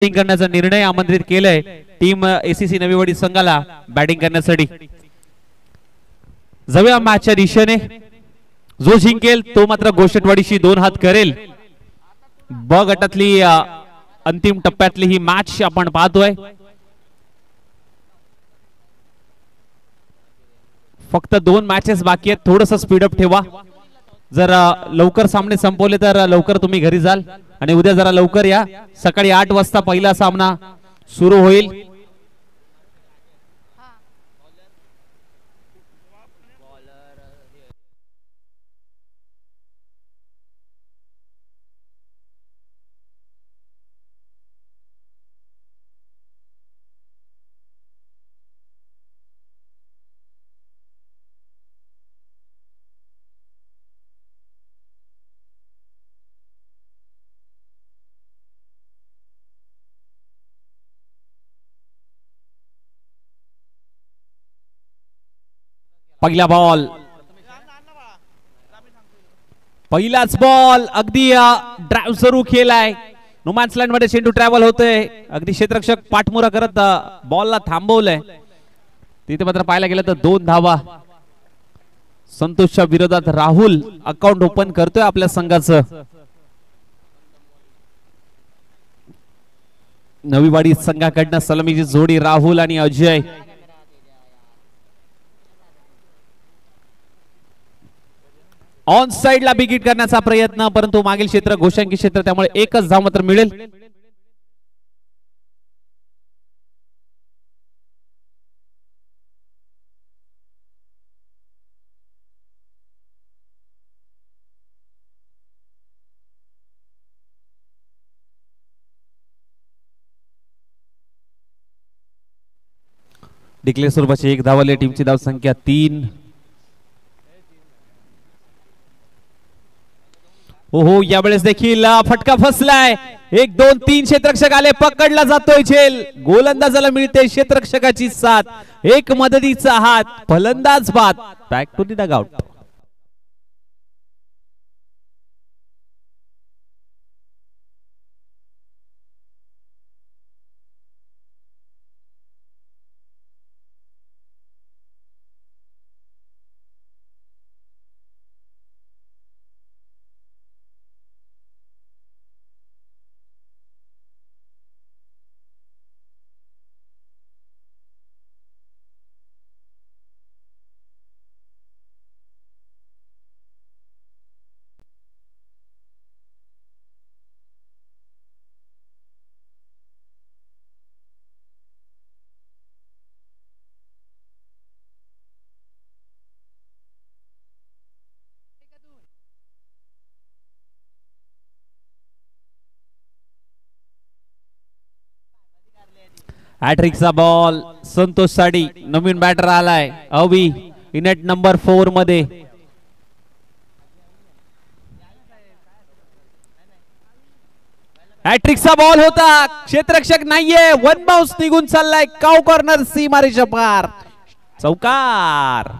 Batting करण्याचा निर्णय आमंत्रित केलाय टीम एसीसी नवीवाडी संघाला बॅटिंग करण्यासाठी। जाऊया मॅचच्या दिशेने, जो जिंकेल तो मात्र गोष्टवाडीशी 2 हात करेल। ब गटातली अंतिम टप्प्यातली ही मॅच आपण पाहतोय। फक्त 2 मॅचेस बाकी आहेत, थोडंसं स्पीडअप ठेवा। जर लवकर सामने संपवले तर लवकर तुम्ही घरी जाल आणि उद्या जरा लवकर या। सकाळी 8 वाजता पहिला सामना सुरू होईल। पहिला बॉल, पहिलाच बॉल, अगदी ड्राइव्ह सुरू केलाय। नुमान्स लँड मध्ये चेंडू ट्रॅव्हल होतोय, अगदी क्षेत्ररक्षक पाठमुरा करत बॉलला थांबवलंय। तिथे मात्र पाहायला गेलं तर 2 धावा। संतोषच्या विरोधात राहुल अकाउंट ओपन करतोय आपल्या संघाचं। नवीवाडी संघाकडनं सलामीची जोडी राहुल आणि अजय। ऑन साइड ला बिगिट करण्याचा प्रयत्न, परंतु मागील क्षेत्र गोशांकी क्षेत्र, त्यामुळे एकच धाव मात्र मिळेल। डिक्लेअर स्वरूपाची 1 धाव आली, टीमची धाव संख्या 3। ओहो, यावेळेस देखील फटका फसलाय। 1 2 3 क्षेत्ररक्षक आले, पकडला जातोय झेल। गोलंदाजाला मिळते क्षेत्ररक्षकाची साथ, एक मदतीचा हात, फलंदाज बाद। Back to the dugout. हॅट्रिकचा बॉल संतोष साठी, नवीन बॅटर आलाय अवी इनेट नंबर 4 मध्ये। हॅट्रिकचा बॉल होता, क्षेत्ररक्षक नाहीये, 1 बाउन्स निघून चाललाय। काउ कॉर्नर सीमारेषा पार, चौकार।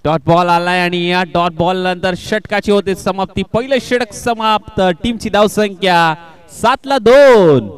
डॉट बॉल आलाय आणि या डॉट बॉल नंतर षटकाची होते समाप्ती। पहिले षटक समाप्त, टीमची धाव संख्या 7 ला 2।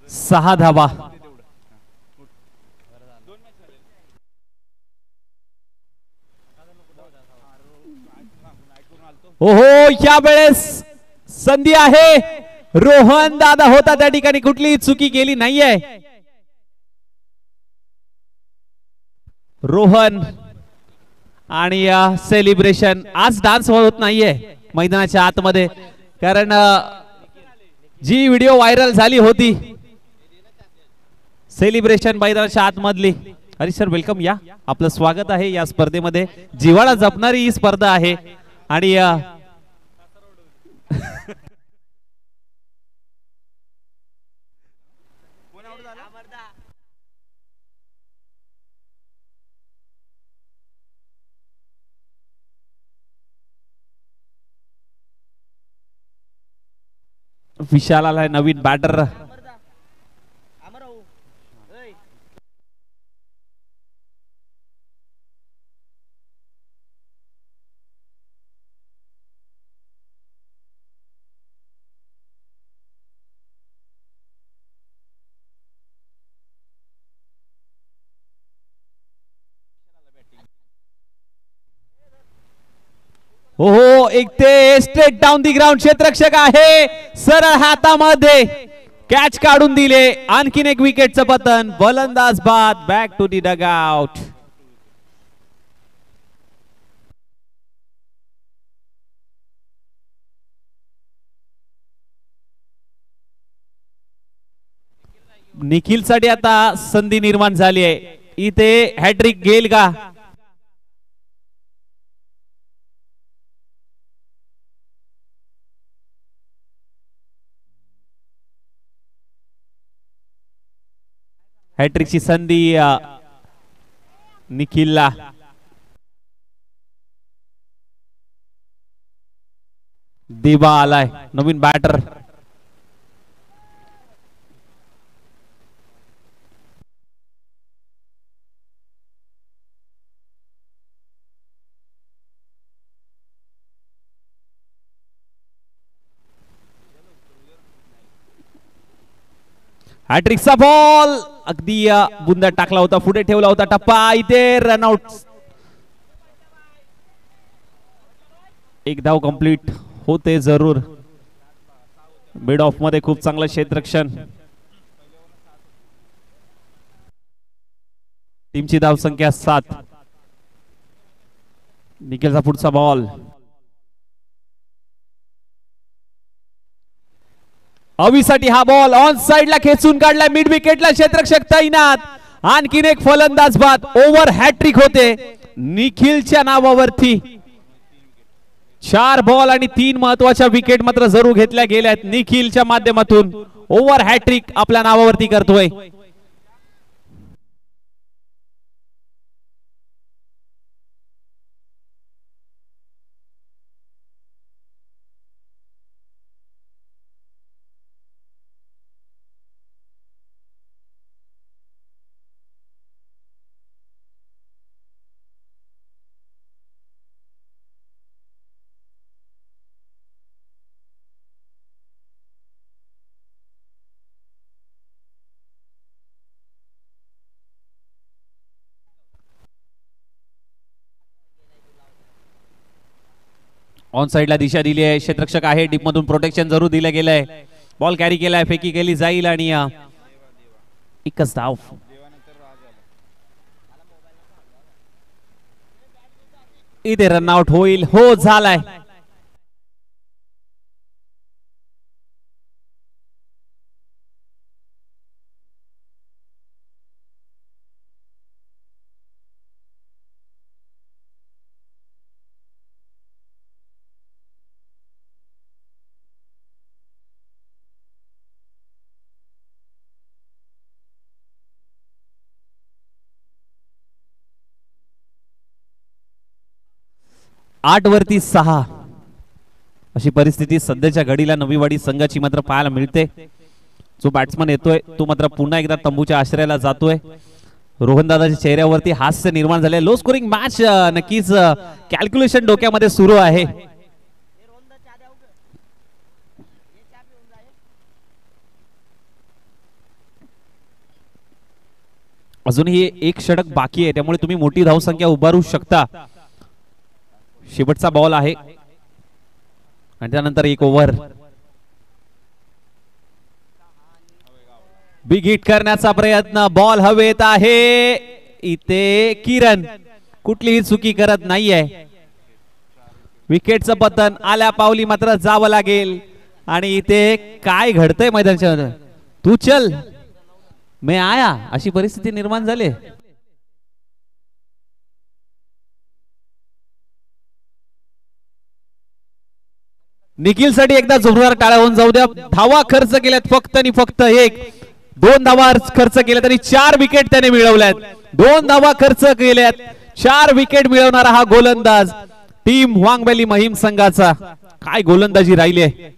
सहा धावा। ओहो, या वेळेस संधी आहे. रोहन दादा होता त्या ठिकाणी, कुठलीही चुकी केली नाहीये. रोहन आणि सेलिब्रेशन. आज डान्स होत नाहीये मैदानाच्या आतमध्ये, कारण जी व्हिडिओ व्हायरल झाली होती सेलिब्रेशन मैदानाच्या आतमधली. हरीश सर वेलकम, या आपलं स्वागत आहे या स्पर्धेमध्ये. जिव्हाळा जपणारी ही स्पर्धा आहे आणि विशाल आलाय नवीन बॅटर. हो, एक ते स्ट्रेट डाऊन दी ग्राउंड क्षेत्ररक्षक आहे. सरळ हातामध्ये कॅच काढून दिले. आणखीन एक विकेटचं पतन. गोलंदाज बाद. Back to the dugout. Nikhil साठी आता संधी निर्माण झाली आहे. इथे हॅट्रिक घेईल का? हॅट्रिकची संधी निखिलला. दिबा आलाय नवीन बॅटर. हॅट्रिकचा बॉल अगदी बुंदा टाकला होता, पुढे ठेवला होता टप्पा. इथे रनआउट. एक धाव कंप्लीट होते जरूर. मिड ऑफ मध्ये खूप चांगलं क्षेत्ररक्षण. टीमची धाव संख्या 7. निखिलचा पुढचा बॉल. अवीसाठी हा बॉल ऑन साइडला खेचून काढला. मिड विकेटला क्षेत्ररक्षक तैनात. आणखीन एक फलंदाज बाद. ओव्हर हॅट्रिक होते निखिलच्या नावावरती. 4 बॉल आणि 3 महत्वाच्या विकेट मात्र जरूर घेतल्या गेल्यात. निखिलच्या माध्यमातून ओव्हर हॅट्रिक आपल्या नावावरती करतोय. ऑन साइडला दिशा दिली आहे. क्षेत्ररक्षक आहे. डीप मधून प्रोटेक्शन जरूर दिलं गेलंय. बॉल कॅरी केलाय. फेकी केली जाईल आणि एकच धाव. इथे रनआउट होईल. हो झालाय. आठ वरती 6 अशी परिस्थिती सध्याच्या घडीला नवीवाडी संघाची मात्र पाहायला मिळते. जो बॅट्समन येतोय तो मात्र पुन्हा एकदा तंबूच्या आश्रयाला जातोय. रोहनदादाच्या चेहऱ्यावरती हास्य निर्माण झाले. लो स्कोरिंग मॅच नक्कीच कॅल्क्युलेशन डोक्यामध्ये सुरू आहे. अजूनही एक षटक बाकी आहे, त्यामुळे तुम्ही मोठी धावसंख्या उभारू शकता. शेवटचा बॉल आहे. आणि त्यानंतर एक ओव्हर बिग हिट करण्याचा प्रयत्न, बॉल हवेत आहे. इथे किरण कुठलीही चुकी करत नाहीये. विकेटचं पतन आल्या पावली मात्र जावं लागेल. आणि इथे काय घडतंय मैदानाच्या, तू चल मैं आया अशी परिस्थिती निर्माण झाली. निखिल साठी एकदा जोरदार टाळ्या होऊन जाऊ द्या. धावा खर्च केल्यात फक्त आणि फक्त एक. 2 धावा खर्च केल्यात आणि 4 विकेट त्याने मिळवल्यात. 2 धावा खर्च केल्यात, 4 विकेट मिळवणारा हा गोलंदाज टीम वांगबेली महिम संघाचा. काय गोलंदाजी राहिली आहे.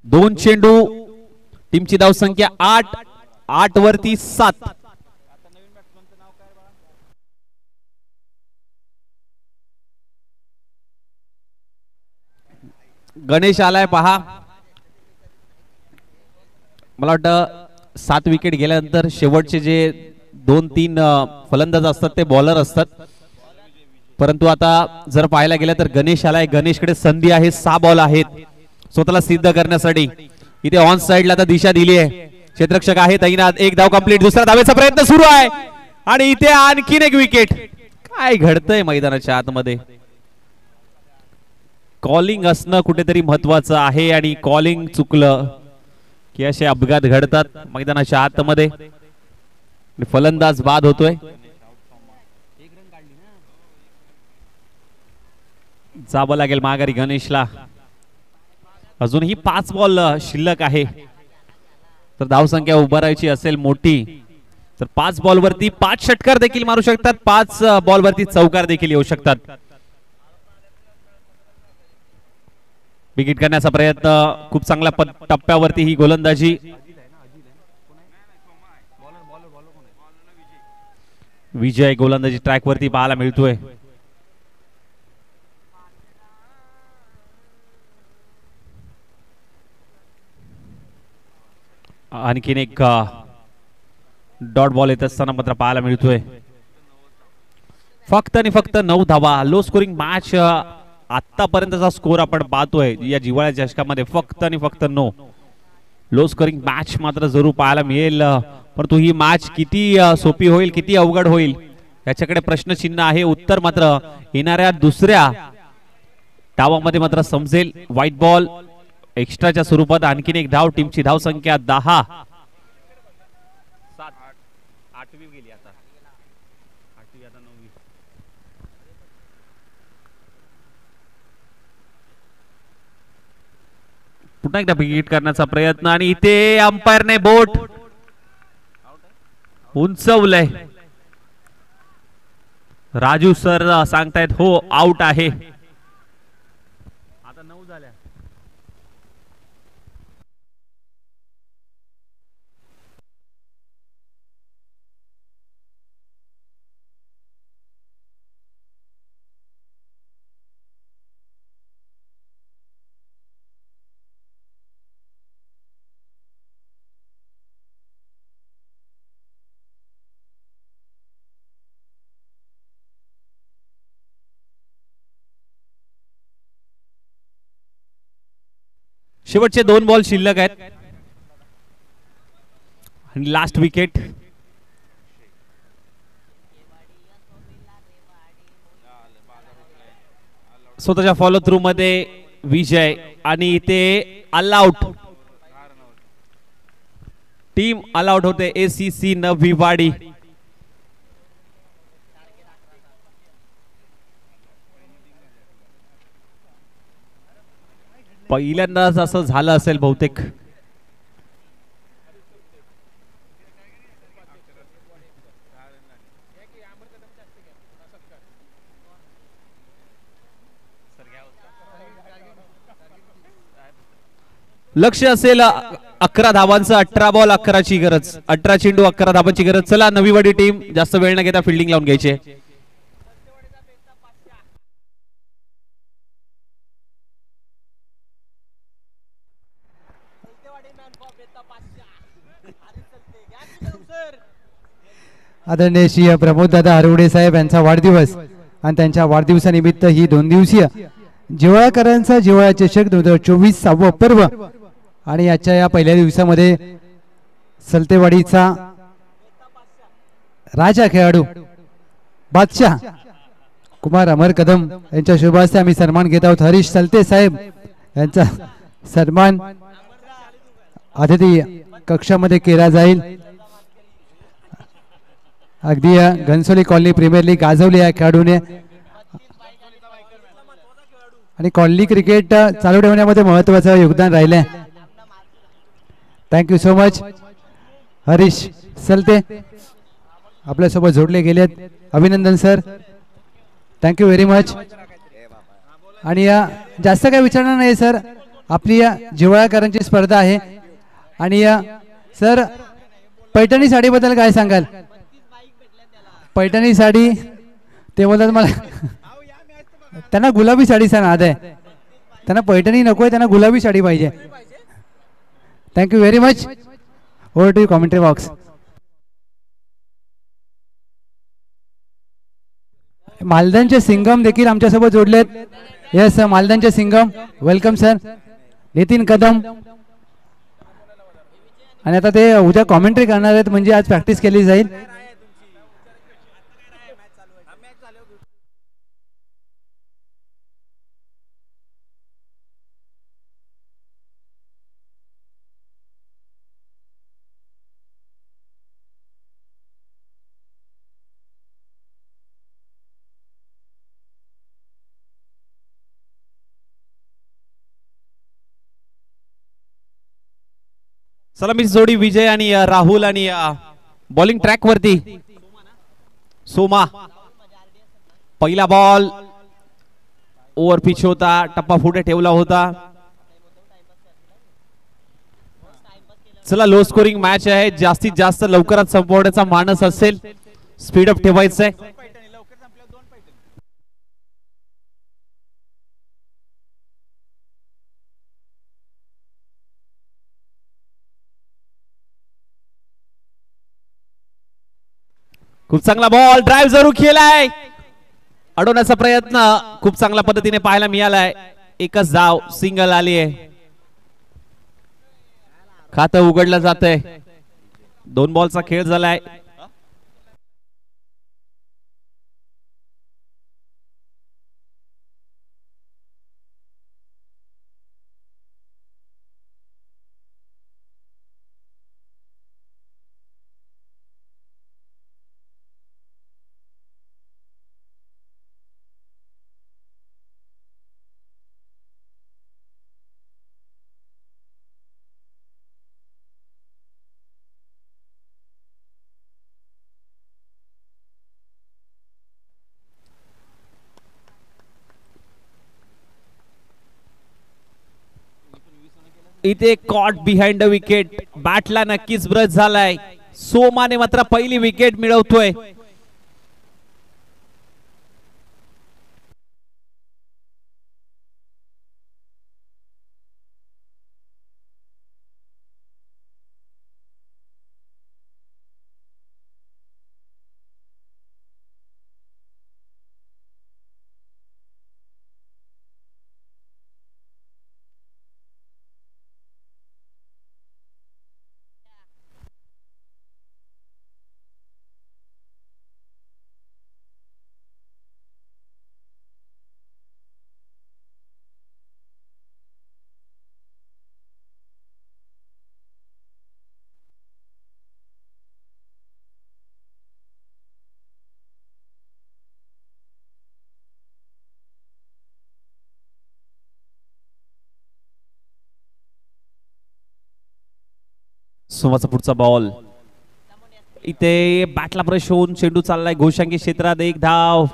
2 चेंडू, टीमची धाव संख्या 8 वरती 7. गणेश आलाय पहा. मला वाटतं 7 विकेट गेल्यानंतर शेवटचे जे 2-3 फलंदाज असतात ते बॉलर असतात. परंतु आता जर पाहायला गेलं तर गणेश आलाय. गणेशकडे संधी आहे, 6 बॉल आहेत स्वतःला सिद्ध करण्यासाठी. इथे ऑन साइडला आता दिशा दिली आहे. क्षेत्ररक्षक आहे तैनात. एक धाव कंप्लीट. दुसरा धावेचा प्रयत्न सुरू आहे आणि इथे आणखीन एक विकेट. काय घडतंय मैदानाच्या आतमध्ये. कॉलिंग असणं कुठेतरी महत्वाचं आहे आणि कॉलिंग चुकलं की असे अपघात घडतात मैदानाच्या आतमध्ये. फलंदाज बाद होतोय. जावं लागेल माघारी गणेशला. अजूनही 5 बॉल शिल्लक आहे. तर धावसंख्या उभारायची असेल मोठी तर 5 बॉलवरती 5 षटकार देखील मारू शकतात. 5 बॉलवरती चौकार देखील येऊ शकतात. विकेट करण्याचा प्रयत्न, खूप चांगल्या टप्प्यावरती ही गोलंदाजी. विजय गोलंदाजी ट्रॅक वरती पाहायला मिळतोय. आणखीन एक डॉट बॉल येत असताना मात्र पाहायला मिळतोय. फक्त आणि फक्त 9 धावा. लो स्कोरिंग मॅच आतापर्यंतचा स्कोर आपण पाहतोय या जिव्हाळ्याच्या चषकामध्ये. फक्त आणि फक्त 9. लो स्कोरिंग मॅच मात्र जरूर पाहायला मिळेल. परंतु ही मॅच किती सोपी होईल, किती अवघड होईल याच्याकडे प्रश्नचिन्ह आहे. उत्तर मात्र येणाऱ्या दुसऱ्या डावामध्ये मात्र समजेल. व्हाईट बॉल एक्स्ट्राच्या स्वरूपात आणखीन एक धाव. टीमची धाव संख्या 10. 8वी गेली आता. 8वी आता 9वी. पुन्हा एकदा विकेट करण्याचा प्रयत्न आणि इथे अंपायरने बोट उंचवलंय. राजू सर सांगतायत हो आउट आहे. आता 9 झाल्या. शेवटचे 2 बॉल शिल्लक आहेत आणि लास्ट विकेट. स्वतःच्या फॉलो थ्रू मध्ये विजय आणि इथे all out. Team all out होते. ACC नवीवाडी. पहिल्यांदाच असं झालं असेल बहुतेक. लक्ष असेल 11 धावांचं. 18 बॉल 11ची गरज. 18 चेंडू 11 धावांची गरज. चला नवीवाडी टीम जास्त वेळ न घेता फिल्डिंग लावून घ्यायचे. आदरणीय श्री प्रमोद दादा हरवडे साहेब यांचा वाढदिवस आणि त्यांच्या वाढदिवसानिमित्त ही 2 दिवसीय जिव्हाळकरांचा जिव्हाळा चषक 2024 पर्व आणि याच्या या पहिल्या दिवसामध्ये सलतेवाडीचा राजा खेळाडू बादशाह कुमार अमर कदम यांच्या शुभ हस्ते आम्ही सन्मान घेत आहोत. हरीश सलते साहेब यांचा सन्मान अतिथी कक्षामध्ये केला जाईल. अगदी घनसोली कॉलनी प्रीमियर लीग गाजवली या खेळाडूने आणि कॉलनी क्रिकेट चालू ठेवण्यामध्ये महत्वाचं योगदान राहिले. थँक्यू सो मच हरीश सलते आपल्यासोबत जोडले गेलेत. अभिनंदन सर, थँक्यू व्हेरी मच. आणि जास्त काय विचारणार नाही सर, आपली या जिव्हाळकरांची स्पर्धा आहे. आणि सर पैठणी साडीबद्दल काय सांगाल? पैठणी साडी ते बोलतात मला त्यांना गुलाबी साडीचा नाद आहे, त्यांना पैठणी नको आहे, त्यांना गुलाबी साडी पाहिजे. Thank you very much. Over to commentary box. मालदांचे सिंगम देखील आमच्यासोबत जोडलेत. येस मालदांचे सिंगम, वेलकम सर. नितीन कदम आणि आता ते उद्या कॉमेंट्री करणार आहेत, म्हणजे आज प्रॅक्टिस केली जाईल. चला मी जोडी विजय आणि राहुल आणि बॉलिंग ट्रॅक वरती सोमा. पहिला बॉल ओव्हर पिच होता, टप्पा पुढे ठेवला होता. चला लो स्कोरिंग मॅच आहे, जास्तीत जास्त लवकरात संपवण्याचा मानस असेल, स्पीड अप ठेवायचं आहे. खूप चांगला बॉल ड्राइव्ह जरूर केलाय, अडवण्याचा प्रयत्न खूप चांगल्या पद्धतीने पाहायला मिळालाय. एकच धाव सिंगल आली आहे, खातं उघडलं जातंय. 2 बॉलचा खेळ झालाय. इथे कॉट बिहाइंड द विकेट, बॅटला नक्कीच ब्रश झालाय. सोमाने मात्र पहिली विकेट मिळवतोय. सोमाचा पुढचा बॉल, इथे बॅटला ब्रश होऊन चेंडू चाललाय घोषांकी क्षेत्रात. 1 धाव.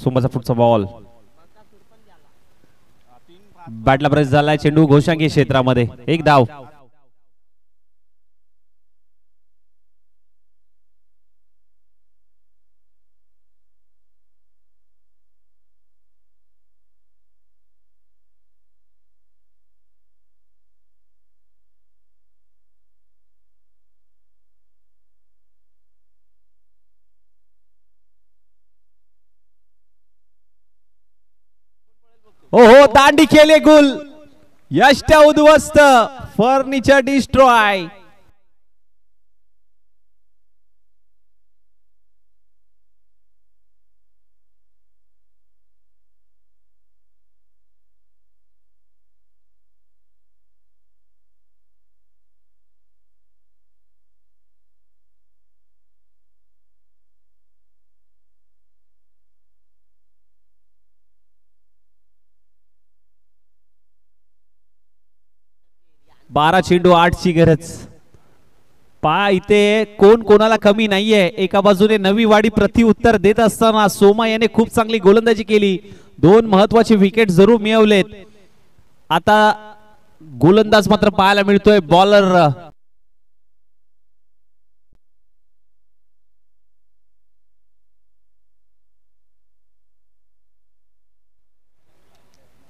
सोमाचा पुढचा बॉल बॅटला प्रेस झालाय, चेंडू घोषांगी क्षेत्रामध्ये, एक धाव. हो दांडी केले गुल, यष्ट उद्ध्वस्त, फर्निचर डिस्ट्रॉय. बारा चेंडू 8 ची गरज. पा इथे कोण कोणाला कमी नाहीये. एका बाजूने नवी वाडी प्रति उत्तर देत असताना सोमा याने खूप चांगली गोलंदाजी केली, 2 महत्वाचे विकेट जरूर मिळवलेत. आता गोलंदाज मात्र पाहायला मिळतोय बॉलर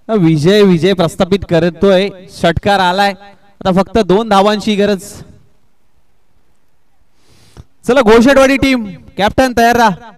विजय प्रस्थापित करतोय. षटकार आलाय, आता फक्त 2 धावांची गरज. चला घोषटवाडी टीम कॅप्टन तयार राहा.